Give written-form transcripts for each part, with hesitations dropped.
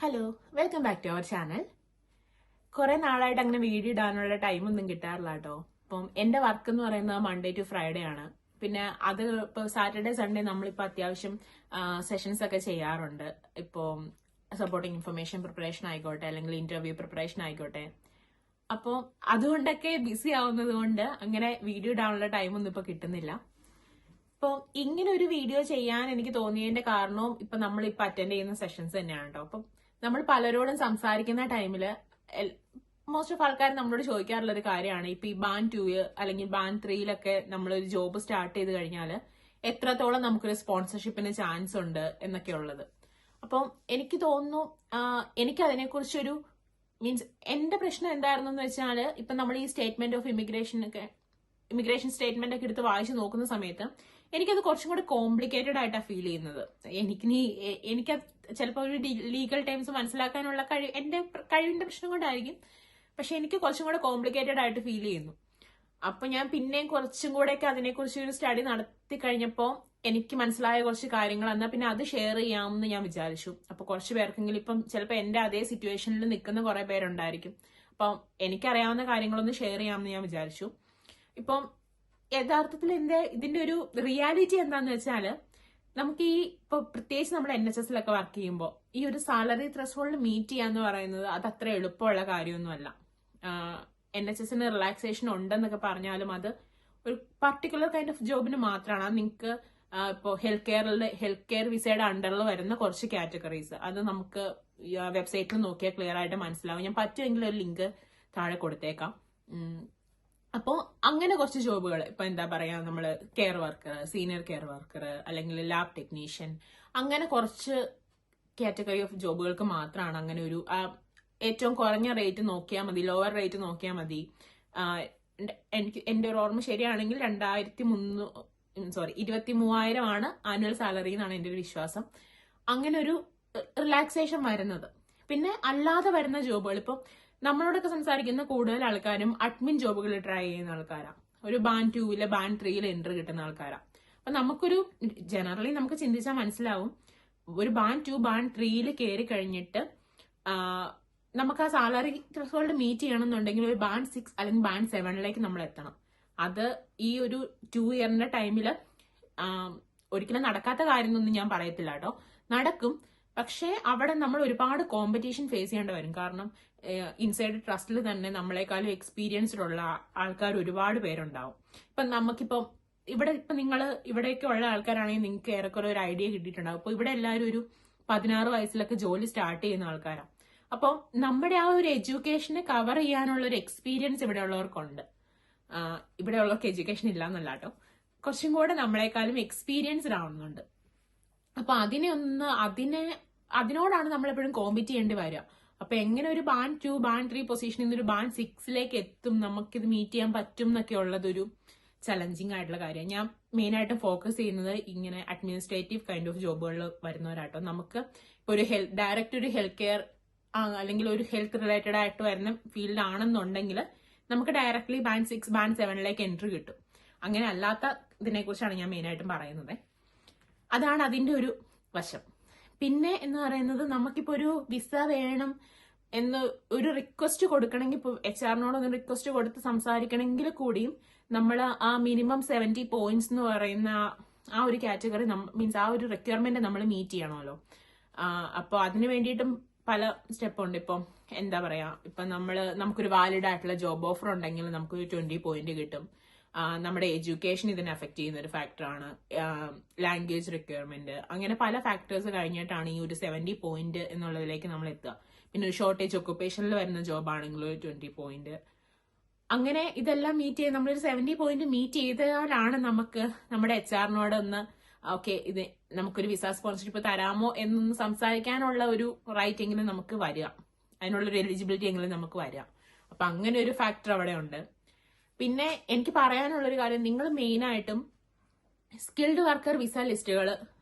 Hello, welcome back to our channel. കുറെ നാളായിട്ട് അങ്ങനെ വീഡിയോ ഇടാനുള്ള ടൈമൊന്നും കിട്ടാറില്ല കേട്ടോ. അപ്പം എന്റെ വർക്ക് എന്ന് പറയുന്നത് മൺഡേ ടു ഫ്രൈഡേ ആണ്. പിന്നെ അത് ഇപ്പോൾ സാറ്റർഡേ സൺഡേ നമ്മളിപ്പോൾ അത്യാവശ്യം സെഷൻസ് ഒക്കെ ചെയ്യാറുണ്ട്. ഇപ്പോൾ സപ്പോർട്ടിങ് ഇൻഫർമേഷൻ പ്രിപ്പറേഷൻ ആയിക്കോട്ടെ, അല്ലെങ്കിൽ ഇന്റർവ്യൂ പ്രിപ്പറേഷൻ ആയിക്കോട്ടെ. അപ്പോൾ അതുകൊണ്ടൊക്കെ ബിസി ആവുന്നത് കൊണ്ട് അങ്ങനെ വീഡിയോ ഇടാനുള്ള ടൈമൊന്നും ഇപ്പോൾ കിട്ടുന്നില്ല. അപ്പോൾ ഇങ്ങനെ ഒരു വീഡിയോ ചെയ്യാൻ എനിക്ക് തോന്നിയതിന്റെ കാരണവും ഇപ്പൊ നമ്മളിപ്പോൾ അറ്റൻഡ് ചെയ്യുന്ന സെഷൻസ് തന്നെയാണ് കേട്ടോ. അപ്പം നമ്മൾ പലരോടും സംസാരിക്കുന്ന ടൈമില് മോസ്റ്റ് ഓഫ് ആൾക്കാർ നമ്മളോട് ചോദിക്കാറുള്ള ഒരു കാര്യമാണ് ഇപ്പൊ ഈ ബാൻഡ് 2 അല്ലെങ്കിൽ ബാൻഡ് 3 നമ്മളൊരു ജോബ് സ്റ്റാർട്ട് ചെയ്ത് കഴിഞ്ഞാൽ എത്രത്തോളം നമുക്കൊരു സ്പോൺസർഷിപ്പിന് ചാൻസ് ഉണ്ട് എന്നൊക്കെ ഉള്ളത്. അപ്പം എനിക്ക് തോന്നുന്നു എനിക്ക് അതിനെക്കുറിച്ചൊരു മീൻസ് എന്റെ പ്രശ്നം എന്തായിരുന്നു എന്ന് വെച്ചാൽ ഇപ്പൊ നമ്മൾ ഈ സ്റ്റേറ്റ്മെന്റ് ഓഫ് ഇമിഗ്രേഷൻ സ്റ്റേറ്റ്മെന്റ് ഒക്കെ എടുത്ത് വായിച്ചു നോക്കുന്ന സമയത്ത് എനിക്കത് കുറച്ചും കൂടെ കോംപ്ലിക്കേറ്റഡ് ആയിട്ടാണ് ഫീൽ ചെയ്യുന്നത്. എനിക്ക് ചിലപ്പോൾ ഒരു ലീഗൽ ടേംസ് മനസ്സിലാക്കാനുള്ള എന്റെ കഴിവിന്റെ പ്രശ്നം കൊണ്ടായിരിക്കും, പക്ഷെ എനിക്ക് കുറച്ചും കൂടെ കോംപ്ലിക്കേറ്റഡ് ആയിട്ട് ഫീൽ ചെയ്യുന്നു. അപ്പൊ ഞാൻ പിന്നെയും കുറച്ചും കൂടെയൊക്കെ അതിനെക്കുറിച്ച് ഒരു സ്റ്റഡി നടത്തി കഴിഞ്ഞപ്പോൾ എനിക്ക് മനസ്സിലായ കുറച്ച് കാര്യങ്ങൾ എന്നാൽ പിന്നെ അത് ഷെയർ ചെയ്യാമെന്ന് ഞാൻ വിചാരിച്ചു. അപ്പൊ കുറച്ച് പേർക്കെങ്കിലും ഇപ്പം ചിലപ്പോൾ എന്റെ അതേ സിറ്റുവേഷനിൽ നിൽക്കുന്ന കുറെ പേരുണ്ടായിരിക്കും. അപ്പം എനിക്കറിയാവുന്ന കാര്യങ്ങളൊന്ന് ഷെയർ ചെയ്യാമെന്ന് ഞാൻ വിചാരിച്ചു. ഇപ്പം യഥാർത്ഥത്തിൽ ഇതിന്റെ ഒരു റിയാലിറ്റി എന്താന്ന് വെച്ചാല് നമുക്ക് ഈ ഇപ്പൊ പ്രത്യേകിച്ച് നമ്മൾ NHS വർക്ക് ചെയ്യുമ്പോൾ ഈ ഒരു സാലറി ത്രെഷോൾഡ് മീറ്റ് ചെയ്യാന്ന് പറയുന്നത് അത് അത്ര എളുപ്പമുള്ള കാര്യമൊന്നുമല്ല. NHS റിലാക്സേഷൻ ഉണ്ടെന്നൊക്കെ പറഞ്ഞാലും അത് ഒരു പർട്ടിക്കുലർ കൈൻഡ് ഓഫ് ജോബിന് മാത്രമാണ്. അത് നിങ്ങൾക്ക് ഇപ്പോൾ ഹെൽത്ത് കെയർ വിസയുടെ അണ്ടറിൽ വരുന്ന കുറച്ച് കാറ്റഗറീസ് അത് നമുക്ക് വെബ്സൈറ്റിൽ നോക്കിയാൽ ക്ലിയർ ആയിട്ട് മനസ്സിലാവും. ഞാൻ പറ്റുമെങ്കിൽ ഒരു ലിങ്ക് താഴെ കൊടുത്തേക്കാം. അപ്പോൾ അങ്ങനെ കുറച്ച് ജോബുകൾ ഇപ്പൊ എന്താ പറയാ, നമ്മള് care worker, senior care worker, അല്ലെങ്കിൽ ലാബ് ടെക്നീഷ്യൻ, അങ്ങനെ കുറച്ച് കാറ്റഗറി ഓഫ് ജോബുകൾക്ക് മാത്രമാണ് അങ്ങനെ ഒരു ഏറ്റവും കുറഞ്ഞ റേറ്റ് നോക്കിയാൽ മതി, ലോവർ റേറ്റ് നോക്കിയാൽ മതി. എന്റെ ഒരു ഓർമ്മ ശരിയാണെങ്കിൽ 23,000 ആണ് ആനുവൽ സാലറി എന്നാണ് എന്റെ ഒരു വിശ്വാസം. അങ്ങനെ ഒരു റിലാക്സേഷൻ വരുന്നത്. പിന്നെ അല്ലാതെ വരുന്ന ജോബുകൾ ഇപ്പൊ നമ്മളോടൊക്കെ സംസാരിക്കുന്ന കൂടുതൽ ആൾക്കാരും അഡ്മിൻ ജോബുകൾ ട്രൈ ചെയ്യുന്ന ആൾക്കാരാണ്. ഒരു ബാൻഡ് 2 ബാൻഡ് 3 എൻട്രി കിട്ടുന്ന ആൾക്കാരാണ്. അപ്പൊ നമുക്കൊരു ജനറലി നമുക്ക് ചിന്തിച്ചാൽ മനസ്സിലാവും, ഒരു ബാൻഡ് 2 ബാൻഡ് 3 കയറി കഴിഞ്ഞിട്ട് നമുക്ക് ആ സാലറി ത്രെഷോൾഡ് മീറ്റ് ചെയ്യണമെന്നുണ്ടെങ്കിൽ ഒരു ബാൻഡ് 6 അല്ലെങ്കിൽ ബാൻഡ് 7 നമ്മൾ എത്തണം. അത് ഈ ഒരു 2 ഇയറിന്റെ ടൈമില് ഒരിക്കലും നടക്കാത്ത കാര്യമൊന്നും ഞാൻ പറയത്തില്ല കേട്ടോ, നടക്കും. പക്ഷേ അവിടെ നമ്മൾ ഒരുപാട് കോമ്പറ്റീഷൻ ഫേസ് ചെയ്യേണ്ടി വരും. കാരണം ഇൻസൈഡ് ട്രസ്റ്റിൽ തന്നെ നമ്മളെക്കാളും എക്സ്പീരിയൻസ്ഡ് ഉള്ള ആൾക്കാർ ഒരുപാട് പേരുണ്ടാവും. ഇപ്പൊ നമുക്കിപ്പം ഇപ്പൊ നിങ്ങൾ ഇവിടെയൊക്കെ ഉള്ള ആൾക്കാരാണെങ്കിൽ നിങ്ങൾക്ക് ഏറെക്കുറെ ഒരു ഐഡിയ കിട്ടിയിട്ടുണ്ടാവും. അപ്പൊ ഇവിടെ എല്ലാവരും ഒരു 16 വയസ്സിലൊക്കെ ജോലി സ്റ്റാർട്ട് ചെയ്യുന്ന ആൾക്കാരാണ്. അപ്പം നമ്മുടെ ആ ഒരു എഡ്യൂക്കേഷനെ കവർ ചെയ്യാനുള്ള ഒരു എക്സ്പീരിയൻസ് ഇവിടെ ഉള്ളവർക്കുണ്ട്. ഇവിടെ ഉള്ളവർക്ക് എഡ്യൂക്കേഷൻ ഇല്ല എന്നല്ല കേട്ടോ, കുറച്ചും കൂടെ നമ്മളെക്കാളും എക്സ്പീരിയൻസ്ഡ് ആവുന്നുണ്ട്. അപ്പൊ അതിനോടാണ് നമ്മളെപ്പോഴും കോമ്പീറ്റ് ചെയ്യേണ്ടി വരിക. അപ്പൊ എങ്ങനെ ഒരു ബാൻഡ് 2 ബാൻഡ് 3 പൊസിഷനിൽ നിന്ന് ഒരു ബാൻഡ് 6 എത്തും, നമുക്കിത് മീറ്റ് ചെയ്യാൻ പറ്റും എന്നൊക്കെ ഉള്ളതൊരു ചലഞ്ചിങ് ആയിട്ടുള്ള കാര്യം. ഞാൻ മെയിൻ ആയിട്ടും ഫോക്കസ് ചെയ്യുന്നത് ഇങ്ങനെ അഡ്മിനിസ്ട്രേറ്റീവ് കൈൻഡ് ഓഫ് ജോബുകളിൽ വരുന്നവരാട്ടോ. നമുക്ക് ഇപ്പൊ ഒരു ഡയറക്റ്റ് ഒരു ഹെൽത്ത് കെയർ അല്ലെങ്കിൽ ഒരു ഹെൽത്ത് റിലേറ്റഡ് ആയിട്ട് വരുന്ന ഫീൽഡ് ആണെന്നുണ്ടെങ്കിൽ നമുക്ക് ഡയറക്ട്ലി ബാൻഡ് 6 ബാൻഡ് 7 എൻട്രി കിട്ടും. അങ്ങനെ അല്ലാത്ത ഇതിനെ കുറിച്ചാണ് ഞാൻ മെയിൻ ആയിട്ടും പറയുന്നത്. അതാണ് അതിന്റെ ഒരു വശം. പിന്നെ എന്ന് പറയുന്നത് നമുക്കിപ്പോ ഒരു വിസ വേണം എന്ന് ഒരു റിക്വസ്റ്റ് കൊടുക്കണമെങ്കിൽ, ഇപ്പൊ HR-നോടൊന്ന് റിക്വസ്റ്റ് കൊടുത്ത് സംസാരിക്കണമെങ്കിൽ കൂടിയും നമ്മൾ ആ മിനിമം 70 പോയിന്റ്സ് എന്ന് പറയുന്ന ആ ഒരു കാറ്റഗറി മീൻസ് ആ ഒരു റിക്വയർമെന്റ് നമ്മൾ മീറ്റ് ചെയ്യണമല്ലോ. അപ്പൊ അതിന് വേണ്ടിയിട്ടും പല സ്റ്റെപ്പ് ഉണ്ട്. ഇപ്പം എന്താ പറയാ, ഇപ്പൊ നമുക്കൊരു വാലിഡ് ആയിട്ടുള്ള ജോബ് ഓഫർ ഉണ്ടെങ്കിൽ നമുക്കൊരു 20 പോയിന്റ് കിട്ടും. നമ്മുടെ എഡ്യൂക്കേഷൻ ഇതിനെ അഫക്ട് ചെയ്യുന്ന ഒരു ഫാക്ടറാണ്. ലാംഗ്വേജ് റിക്വയർമെന്റ്, അങ്ങനെ പല ഫാക്ടേഴ്സ് കഴിഞ്ഞിട്ടാണ് ഈ ഒരു 70 പോയിന്റ് എന്നുള്ളതിലേക്ക് നമ്മൾ എത്തുക. പിന്നെ ഒരു ഷോർട്ടേജ് ഒക്കുപേഷനിൽ വരുന്ന ജോബ് ആണെങ്കിൽ ഒരു 20 പോയിന്റ്. അങ്ങനെ ഇതെല്ലാം മീറ്റ് ചെയ്ത് നമ്മളൊരു 70 പോയിന്റ് മീറ്റ് ചെയ്താലാണ് നമുക്ക് നമ്മുടെ HR-നോട് ഒന്ന് ഓക്കെ ഇത് നമുക്കൊരു വിസ സ്പോൺസർഷിപ്പ് തരാമോ എന്നൊന്ന് സംസാരിക്കാനുള്ള ഒരു റൈറ്റ് എങ്കിലും നമുക്ക് വരിക, അതിനുള്ളൊരു എലിജിബിലിറ്റി എങ്കിലും നമുക്ക് വരിക. അപ്പൊ അങ്ങനെ ഒരു ഫാക്ടർ അവിടെ ഉണ്ട്. പിന്നെ എനിക്ക് പറയാനുള്ളൊരു കാര്യം, നിങ്ങൾ മെയിൻ ആയിട്ടും സ്കിൽഡ് വർക്കർ വിസ ലിസ്റ്റുകൾ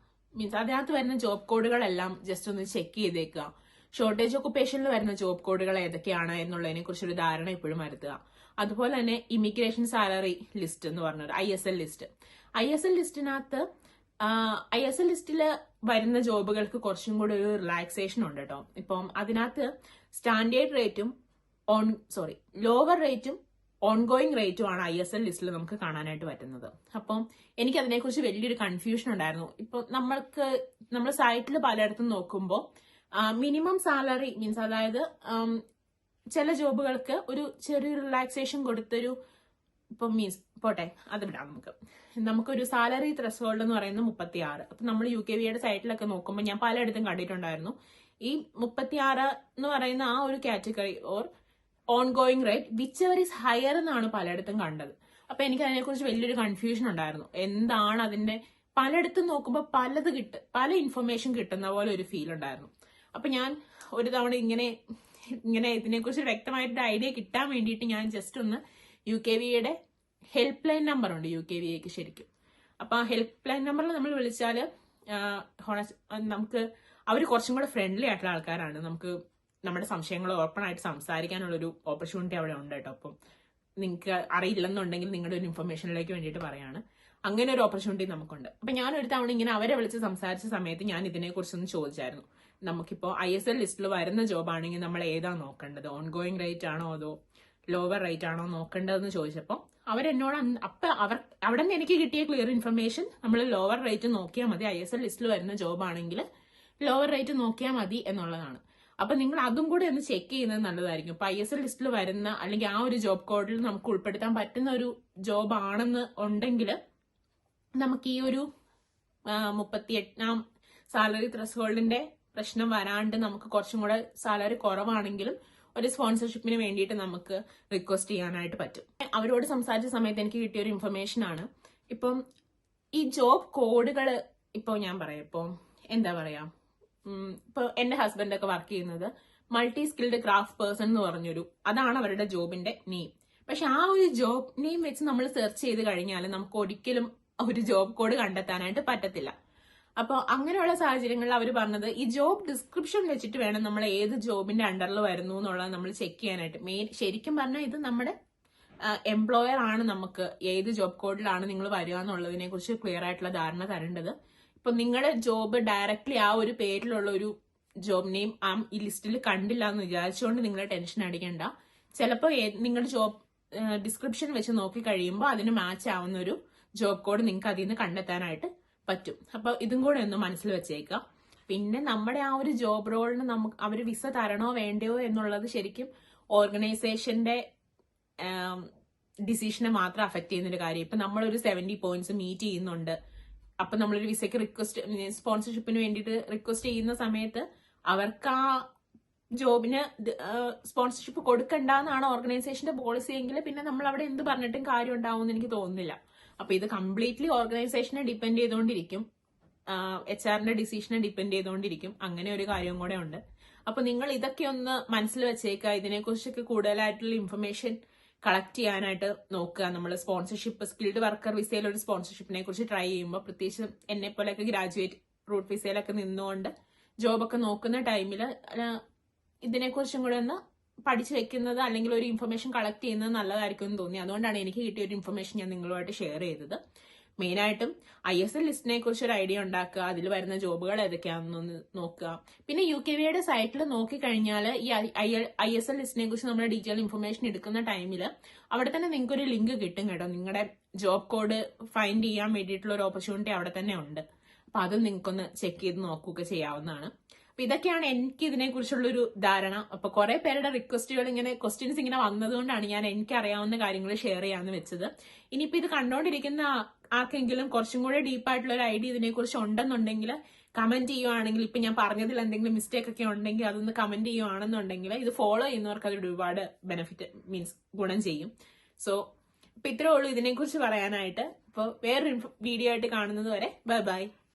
മീൻസ് അതിനകത്ത് വരുന്ന ജോബ് കോഡുകളെല്ലാം ജസ്റ്റ് ഒന്ന് ചെക്ക് ചെയ്തേക്കുക. ഷോർട്ടേജ് ഒക്കുപേഷനിൽ വരുന്ന ജോബ് കോഡുകൾ ഏതൊക്കെയാണ് എന്നുള്ളതിനെ കുറിച്ചൊരു ധാരണ എപ്പോഴും വരുത്തുക. അതുപോലെ തന്നെ ഇമിഗ്രേഷൻ സാലറി ലിസ്റ്റ് എന്ന് പറഞ്ഞൊരു ISL ലിസ്റ്റിനകത്ത് ISL ലിസ്റ്റിൽ വരുന്ന ജോബുകൾക്ക് കുറച്ചും കൂടി ഒരു റിലാക്സേഷൻ ഉണ്ട് കേട്ടോ. ഇപ്പം അതിനകത്ത് സ്റ്റാൻഡേർഡ് റേറ്റും ലോവർ റേറ്റും ഓൺഗോയിങ് റേറ്റുമാണ് ISL ലിസ്റ്റിൽ നമുക്ക് കാണാനായിട്ട് പറ്റുന്നത്. അപ്പം എനിക്ക് അതിനെക്കുറിച്ച് വലിയൊരു കൺഫ്യൂഷൻ ഉണ്ടായിരുന്നു. ഇപ്പൊ നമ്മൾ സൈറ്റിൽ പലയിടത്തും നോക്കുമ്പോൾ മിനിമം സാലറി മീൻസ് അതായത് ചില ജോബുകൾക്ക് ഒരു ചെറിയൊരു റിലാക്സേഷൻ കൊടുത്തൊരു ഇപ്പം മീൻസ് പോട്ടെ അത് വിടാം. നമുക്കൊരു സാലറി ത്രെഷോൾഡ് എന്ന് പറയുന്നത് 36. അപ്പൊ നമ്മൾ UKVയുടെ സൈറ്റിലൊക്കെ നോക്കുമ്പോൾ ഞാൻ പലയിടത്തും കണ്ടിട്ടുണ്ടായിരുന്നു ഈ 36 എന്ന് പറയുന്ന ആ ഒരു category or ongoing rate which ever is higher എന്നാണ് പലയിടത്തും കണ്ടത്. അപ്പൊ എനിക്ക് അതിനെക്കുറിച്ച് വലിയൊരു കൺഫ്യൂഷൻ ഉണ്ടായിരുന്നു. എന്താണ് അതിന്റെ പലയിടത്തും നോക്കുമ്പോൾ പല ഇൻഫർമേഷൻ കിട്ടുന്ന പോലെ ഒരു ഫീൽ ഉണ്ടായിരുന്നു. അപ്പൊ ഞാൻ ഒരു തവണ ഇങ്ങനെ ഇതിനെക്കുറിച്ച് വ്യക്തമായിട്ടൊരു ഐഡിയ കിട്ടാൻ വേണ്ടിയിട്ട് ഞാൻ ജസ്റ്റ് ഒന്ന് UKVയുടെ ഹെൽപ്പ് ലൈൻ നമ്പർ ഉണ്ട് UKVക്ക് ശരിക്കും. അപ്പൊ ആ ഹെൽപ്പ് ലൈൻ നമ്പറിൽ നമ്മൾ വിളിച്ചാൽ നമുക്ക് അവർ കുറച്ചും കൂടെ ഫ്രണ്ട്ലി ആയിട്ടുള്ള ആൾക്കാരാണ്. നമുക്ക് നമ്മുടെ സംശയങ്ങൾ ഓപ്പൺ ആയിട്ട് സംസാരിക്കാനുള്ളൊരു ഓപ്പർച്യൂണിറ്റി അവിടെ ഉണ്ട് കേട്ടോ. അപ്പം നിങ്ങൾക്ക് അറിയില്ലെന്നുണ്ടെങ്കിൽ നിങ്ങളുടെ ഒരു ഇൻഫർമേഷനിലേക്ക് വേണ്ടിയിട്ട് പറയാണ്. അങ്ങനെ ഒരു ഓപ്പർച്യൂണിറ്റി നമുക്കുണ്ട്. അപ്പൊ ഞാൻ ഒരു തവണ ഇങ്ങനെ അവരെ വിളിച്ച് സംസാരിച്ച സമയത്ത് ഞാൻ ഇതിനെക്കുറിച്ചൊന്ന് ചോദിച്ചായിരുന്നു. നമുക്കിപ്പോൾ ISL ലിസ്റ്റിൽ വരുന്ന ജോബ് ആണെങ്കിൽ നമ്മൾ ഏതാ നോക്കേണ്ടത്, ഓൺഗോയിങ് റേറ്റ് ആണോ അതോ ലോവർ റേറ്റ് ആണോ നോക്കേണ്ടതെന്ന് ചോദിച്ചപ്പോൾ അവരെന്നോട് അവിടെ നിന്ന് എനിക്ക് കിട്ടിയ ക്ലിയർ ഇൻഫർമേഷൻ നമ്മൾ ലോവർ റേറ്റ് നോക്കിയാൽ മതി, ISL ലിസ്റ്റിൽ വരുന്ന ജോബ് ആണെങ്കിൽ ലോവർ റേറ്റ് നോക്കിയാൽ മതി എന്നുള്ളതാണ്. അപ്പൊ നിങ്ങൾ അതും കൂടി ഒന്ന് ചെക്ക് ചെയ്യുന്നത് നല്ലതായിരിക്കും. ഇപ്പൊ ISL ലിസ്റ്റിൽ വരുന്ന അല്ലെങ്കിൽ ആ ഒരു ജോബ് കോഡിൽ നമുക്ക് ഉൾപ്പെടുത്താൻ പറ്റുന്ന ഒരു ജോബ് ആണെന്ന് ഉണ്ടെങ്കിൽ നമുക്ക് ഈ ഒരു 38 സാലറി ത്രെഷോൾഡിന്റെ പ്രശ്നം വരാണ്ട് നമുക്ക് കുറച്ചും കൂടെ സാലറി കുറവാണെങ്കിലും ഒരു സ്പോൺസർഷിപ്പിന് വേണ്ടിയിട്ട് നമുക്ക് റിക്വസ്റ്റ് ചെയ്യാനായിട്ട് പറ്റും. അവരോട് സംസാരിച്ച സമയത്ത് എനിക്ക് കിട്ടിയ ഒരു ഇൻഫർമേഷൻ ആണ്. ഇപ്പം ഈ ജോബ് കോഡുകൾ ഇപ്പോൾ ഞാൻ പറയാം. ഇപ്പോൾ എന്താ പറയാ, ഇപ്പൊ എന്റെ ഹസ്ബൻഡ് ഒക്കെ വർക്ക് ചെയ്യുന്നത് മൾട്ടി സ്കിൽഡ് ക്രാഫ്റ്റ് പേഴ്സൺ എന്ന് പറഞ്ഞൊരു അതാണ് അവരുടെ ജോബിന്റെ നെയിം. പക്ഷെ ആ ഒരു ജോബ് നെയിം വെച്ച് നമ്മൾ സെർച്ച് ചെയ്ത് കഴിഞ്ഞാൽ നമുക്ക് ഒരിക്കലും ഒരു ജോബ് കോഡ് കണ്ടെത്താനായിട്ട് പറ്റത്തില്ല. അപ്പോൾ അങ്ങനെയുള്ള സാഹചര്യങ്ങളിൽ അവർ പറഞ്ഞത് ഈ ജോബ് ഡിസ്ക്രിപ്ഷൻ വെച്ചിട്ട് വേണം നമ്മൾ ഏത് ജോബിന്റെ അണ്ടറിൽ വരുന്നു എന്നുള്ളത് നമ്മൾ ചെക്ക് ചെയ്യാനായിട്ട്. ശരിക്കും പറഞ്ഞാൽ ഇത് നമ്മുടെ എംപ്ലോയർ ആണ് നമുക്ക് ഏത് ജോബ് കോഡിലാണ് നിങ്ങൾ വരിക എന്നുള്ളതിനെ കുറിച്ച് ക്ലിയർ ആയിട്ടുള്ള ധാരണ തരേണ്ടത്. ഇപ്പൊ നിങ്ങളുടെ ജോബ് ഡയറക്ട്ലി ആ ഒരു പേരിലുള്ള ഒരു ജോബ് നെയിം ഈ ലിസ്റ്റിൽ കണ്ടില്ല എന്ന് വിചാരിച്ചുകൊണ്ട് നിങ്ങൾ ടെൻഷൻ അടിക്കണ്ട. ചിലപ്പോൾ നിങ്ങളുടെ ജോബ് ഡിസ്ക്രിപ്ഷൻ വെച്ച് നോക്കി കഴിയുമ്പോൾ അതിന് മാച്ച് ആവുന്ന ഒരു ജോബ് കോഡ് നിങ്ങൾക്ക് അതിൽ നിന്ന് കണ്ടെത്താനായിട്ട് പറ്റും. അപ്പൊ ഇതും കൂടെ ഒന്ന് മനസ്സിൽ വെച്ചേക്കാം. പിന്നെ നമ്മുടെ ആ ഒരു ജോബ് റോളിന് നമുക്ക് അവർ വിസ തരണോ വേണ്ടയോ എന്നുള്ളത് ശരിക്കും ഓർഗനൈസേഷന്റെ ഡിസിഷനെ മാത്രം അഫക്ട് ചെയ്യുന്ന ഒരു കാര്യം. ഇപ്പൊ നമ്മളൊരു 70 പോയിന്റ്സ് മീറ്റ് ചെയ്യുന്നുണ്ട്, അപ്പൊ നമ്മളൊരു വിസയ്ക്ക് സ്പോൺസർഷിപ്പിന് വേണ്ടിയിട്ട് റിക്വസ്റ്റ് ചെയ്യുന്ന സമയത്ത് അവർക്ക് ആ ജോബിന് സ്പോൺസർഷിപ്പ് കൊടുക്കണ്ടെന്നാണ് ഓർഗനൈസേഷന്റെ പോളിസി എങ്കിൽ പിന്നെ നമ്മൾ അവിടെ എന്ത് പറഞ്ഞിട്ടും കാര്യം ഉണ്ടാവുമെന്ന് എനിക്ക് തോന്നുന്നില്ല. അപ്പൊ ഇത് കംപ്ലീറ്റ്ലി ഓർഗനൈസേഷനെ ഡിപ്പെൻഡ് ചെയ്തുകൊണ്ടിരിക്കും, HR ഡിസിഷനെ ഡിപ്പെൻഡ് ചെയ്തുകൊണ്ടിരിക്കും. അങ്ങനെ ഒരു കാര്യം കൂടെ ഉണ്ട്. അപ്പൊ നിങ്ങൾ ഇതൊക്കെ ഒന്ന് മനസ്സിൽ വെച്ചേക്കുക. ഇതിനെക്കുറിച്ചൊക്കെ കൂടുതലായിട്ടുള്ള ഇൻഫർമേഷൻ കളക്ട് ചെയ്യാനായിട്ട് നോക്കുക. നമ്മൾ സ്പോൺസർഷിപ്പ് സ്കിൽഡ് വർക്കർ വിസയിൽ ഒരു സ്പോൺസർഷിപ്പിനെ കുറിച്ച് ട്രൈ ചെയ്യുമ്പോൾ, പ്രത്യേകിച്ച് എന്നെ പോലെയൊക്കെ ഗ്രാജുവേറ്റ് റൂട്ട് വിസയിലൊക്കെ നിന്നുകൊണ്ട് ജോബൊക്കെ നോക്കുന്ന ടൈമിൽ ഇതിനെക്കുറിച്ചും കൂടെ ഒന്ന് പഠിച്ചു വെക്കുന്നത് അല്ലെങ്കിൽ ഒരു ഇൻഫർമേഷൻ കളക്ട് ചെയ്യുന്നത് നല്ലതായിരിക്കും എന്ന് തോന്നി. അതുകൊണ്ടാണ് എനിക്ക് കിട്ടിയ ഒരു ഇൻഫർമേഷൻ ഞാൻ നിങ്ങളുമായിട്ട് ഷെയർ ചെയ്തത്. മെയിനായിട്ടും ISL ലിസ്റ്റിനെ കുറിച്ച് ഒരു ഐഡിയ ഉണ്ടാക്കുക, അതിൽ വരുന്ന ജോബുകൾ ഏതൊക്കെയാണെന്നൊന്ന് നോക്കുക. പിന്നെ UKVയുടെ സൈറ്റിൽ നോക്കിക്കഴിഞ്ഞാൽ ഈ ISL ലിസ്റ്റിനെ കുറിച്ച് നമ്മുടെ ഡീറ്റെയിൽ ഇൻഫർമേഷൻ എടുക്കുന്ന ടൈമിൽ അവിടെ തന്നെ നിങ്ങൾക്ക് ഒരു ലിങ്ക് കിട്ടും കേട്ടോ. നിങ്ങളുടെ ജോബ് കോഡ് ഫൈൻഡ് ചെയ്യാൻ വേണ്ടിയിട്ടുള്ള ഒരു ഓപ്പർച്യൂണിറ്റി അവിടെ തന്നെ ഉണ്ട്. അപ്പൊ അതും നിങ്ങൾക്കൊന്ന് ചെക്ക് ചെയ്ത് നോക്കുകയൊക്കെ ചെയ്യാവുന്നതാണ്. അപ്പൊ ഇതൊക്കെയാണ് എനിക്ക് ഇതിനെക്കുറിച്ചുള്ളൊരു ധാരണ. അപ്പൊ കുറെ പേരുടെ റിക്വസ്റ്റുകൾ ക്വസ്റ്റ്യൻസ് ഇങ്ങനെ വന്നതുകൊണ്ടാണ് ഞാൻ എനിക്ക് അറിയാവുന്ന കാര്യങ്ങൾ ഷെയർ ചെയ്യാമെന്ന് വെച്ചത്. ഇനിയിപ്പോ ഇത് കണ്ടോണ്ടിരിക്കുന്ന ആർക്കെങ്കിലും കുറച്ചും കൂടെ ഡീപ്പായിട്ടുള്ള ഒരു ഐഡിയ ഇതിനെക്കുറിച്ച് ഉണ്ടെന്നുണ്ടെങ്കിൽ കമന്റ് ചെയ്യുവാണെങ്കിൽ, ഇപ്പൊ ഞാൻ പറഞ്ഞതിൽ എന്തെങ്കിലും മിസ്റ്റേക്ക് ഒക്കെ ഉണ്ടെങ്കിൽ അതൊന്ന് കമന്റ് ചെയ്യുവാണെന്നുണ്ടെങ്കിൽ ഇത് ഫോളോ ചെയ്യുന്നവർക്ക് അത് ഒരുപാട് ബെനിഫിറ്റ് ഗുണം ചെയ്യും. സോ ഇപ്പൊ ഇത്രേ ഉള്ളൂ ഇതിനെക്കുറിച്ച് പറയാനായിട്ട്. അപ്പോൾ വേറൊരു വീഡിയോ ആയിട്ട് കാണുന്നത് വരെ ബൈ ബൈ.